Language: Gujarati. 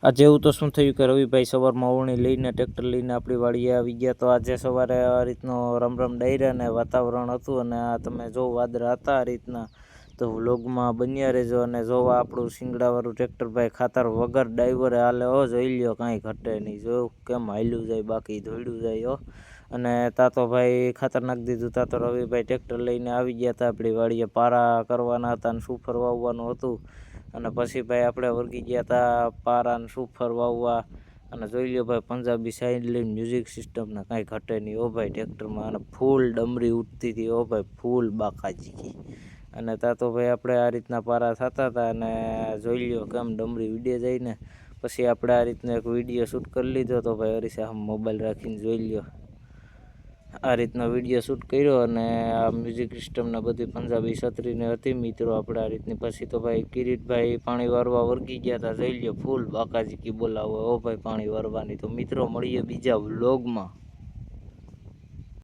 આજે એવું તો શું થયું કે રવિભાઈ સવારમાં ઓવણી લઈને ટ્રેક્ટર લઈને આપણી વાડીએ આવી ગયા. તો આજે સવારે આ રીતનો રમરમ ડાયરા ને વાતાવરણ હતું અને આ તમે જો વાદળા હતા આ રીતના. તો વ્લોગમાં બન્યા રહેજો અને જોવા આપણું શિંગડાવાળું ટ્રેક્ટર ભાઈ ખાતર વગર ડાઈવરે હાલે હો, જોઈ લ્યો કાંઈ ઘટે નહીં. જોયું કેમ હાલ્યું જાય, બાકી ધોળ્યું જાય હો. અને તાતો ભાઈ ખાતર નાખી દીધું. તાતો રવિભાઈ ટ્રેક્ટર લઈને આવી ગયા હતા આપણી વાડીએ, પારા કરવાના હતા અને સુફર વાવવાનું હતું. અને પછી ભાઈ આપણે વર્ગી ગયા હતા પારા ને સુફર વાવવા. અને જોઈ લ્યો ભાઈ પંજાબી સાઇલેન્ટ મ્યુઝિક સિસ્ટમને કાંઈ ઘટે નહીં હો ભાઈ ટ્રેક્ટરમાં. અને ફૂલ ડમરી ઉઠતી હતી હો ભાઈ, ફૂલ બાકાજી. અને ત્યાં તો ભાઈ આપણે આ રીતના પારા થતા હતા અને જોઈ લ્યો કેમ ડમરી વિડીયો જઈને. પછી આપણે આ રીતનો એક વિડીયો શૂટ કરી લીધો તો ભાઈ અરીસા મોબાઈલ રાખીને જોઈ લ્યો. આ રીતનો વિડીયો શૂટ કર્યો અને આ મ્યુઝિક સિસ્ટમને બધી પંજાબી છત્રીને હતી મિત્રો આપણે આ રીતની. પછી તો ભાઈ કિરીટભાઈ પાણી વારવા વર્ગી ગયા હતા, જોઈ લ્યો ફૂલ બાકાજી બોલાવો હો ભાઈ પાણી વારવાની. તો મિત્રો મળીએ બીજા વ્લોગમાં.